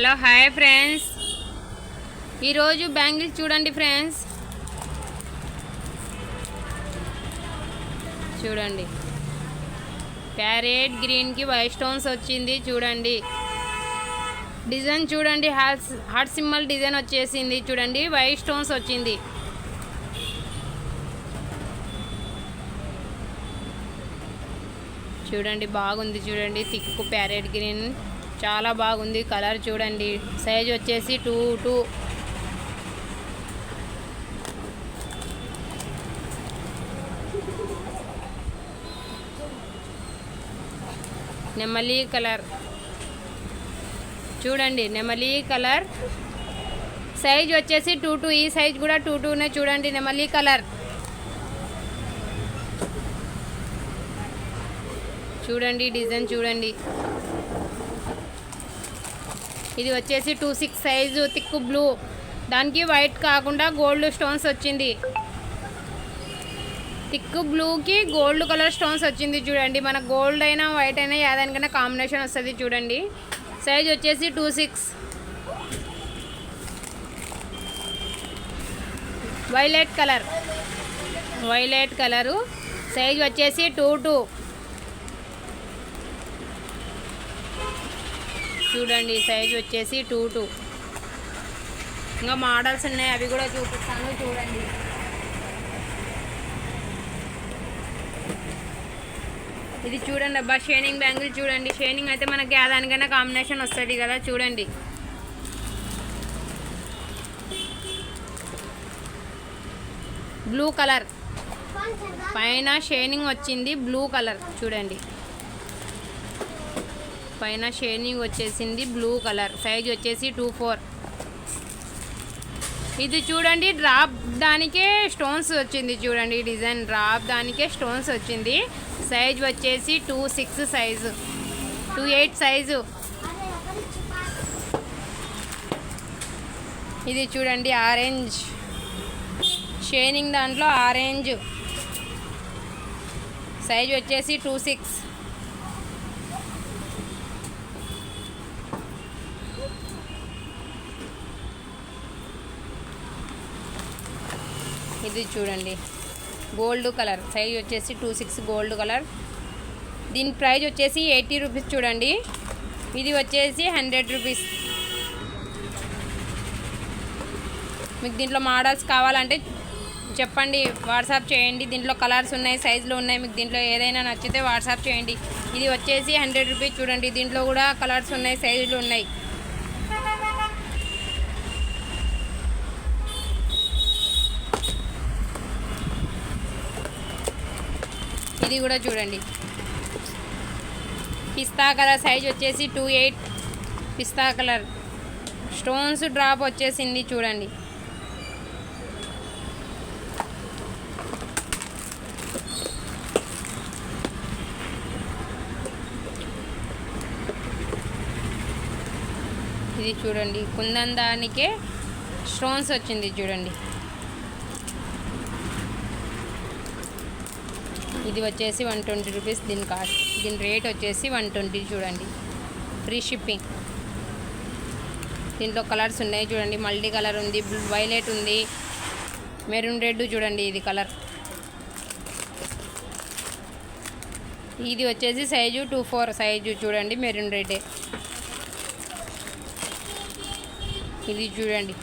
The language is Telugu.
హలో హాయ్ ఫ్రెండ్స్, ఈరోజు బ్యాంగిల్స్ చూడండి ఫ్రెండ్స్. చూడండి, ప్యారెట్ గ్రీన్కి వైట్ స్టోన్స్ వచ్చింది. చూడండి డిజైన్, చూడండి హార్ట్ సింబల్ డిజైన్ వచ్చేసింది. చూడండి వైట్ స్టోన్స్ వచ్చింది. చూడండి బాగుంది. చూడండి థిక్ ప్యారెట్ గ్రీన్ చాలా బాగుంది కలర్. చూడండి సైజ్ వచ్చేసి 2 నెమలి కలర్. చూడండి నెమలి కలర్ సైజ్ వచ్చేసి 2 ఈ సైజ్ కూడా 2 చూడండి నెమలి కలర్. చూడండి డిజైన్, చూడండి ఇది వచ్చేసి 26 సైజు థిక్ బ్లూ. దానికి వైట్ కాకుండా గోల్డ్ స్టోన్స్ వచ్చింది. థిక్ బ్లూకి గోల్డ్ కలర్ స్టోన్స్ వచ్చింది. చూడండి మన గోల్డ్ అయినా వైట్ అయినా ఏదానికైనా కాంబినేషన్ వస్తుంది. చూడండి సైజ్ వచ్చేసి 26. వైలెట్ కలరు సైజ్ వచ్చేసి 2. చూడండి సైజ్ వచ్చేసి 2. ఇంకా మోడల్స్ ఉన్నాయి, అవి కూడా చూపిస్తాను. చూడండి ఇది చూడండి అబ్బా, షైనింగ్ బ్యాంగిల్. చూడండి షైనింగ్ అయితే మనకి దానికైనా కాంబినేషన్ వస్తుంది కదా. చూడండి బ్లూ కలర్ పైన షైనింగ్ వచ్చింది. బ్లూ కలర్ చూడండి, పైన షైనింగ్ వచ్చేసింది బ్లూ కలర్. సైజ్ వచ్చేసి 24. ఇది చూడండి డ్రాప్ దానికే స్టోన్స్ వచ్చింది. చూడండి డిజైన్ డ్రాప్ దానికే స్టోన్స్ వచ్చింది. సైజ్ వచ్చేసి 26 సైజు, 28 సైజు. ఇది చూడండి ఆరెంజ్ షైనింగ్, దాంట్లో ఆరెంజ్. సైజ్ వచ్చేసి 26. ఇది చూడండి గోల్డ్ కలర్. సైజ్ వచ్చేసి 26 గోల్డ్ కలర్. దీని ప్రైస్ వచ్చేసి 80 రూపీస్. చూడండి ఇది వచ్చేసి 100 రూపీస్. మీకు దీంట్లో మోడల్స్ కావాలంటే చెప్పండి, వాట్సాప్ చేయండి. దీంట్లో కలర్స్ ఉన్నాయి, సైజులు ఉన్నాయి. మీకు దీంట్లో ఏదైనా నచ్చితే వాట్సాప్ చేయండి. ఇది వచ్చేసి 100 రూపీస్. చూడండి దీంట్లో కూడా కలర్స్ ఉన్నాయి, సైజులు ఉన్నాయి. ఇది కూడా చూడండి పిస్తా కలర్. సైజ్ వచ్చేసి 28. పిస్తా కలర్ స్టోన్స్ డ్రాప్ వచ్చేసింది. చూడండి ఇది చూడండి కుందన్ దానికే స్టోన్స్ వచ్చింది. చూడండి ఇది వచ్చేసి 120 రూపీస్ దీని కాస్ట్. దీని రేట్ వచ్చేసి 120. చూడండి ఫ్రీ షిప్పింగ్. దీంట్లో కలర్స్ ఉన్నాయి. చూడండి మల్టీ కలర్ ఉంది, వైలెట్ ఉంది, మెరూన్ రెడ్. చూడండి ఇది కలర్. ఇది వచ్చేసి సైజు 24 సైజు. చూడండి మెరూన్ రెడ్. ఇది చూడండి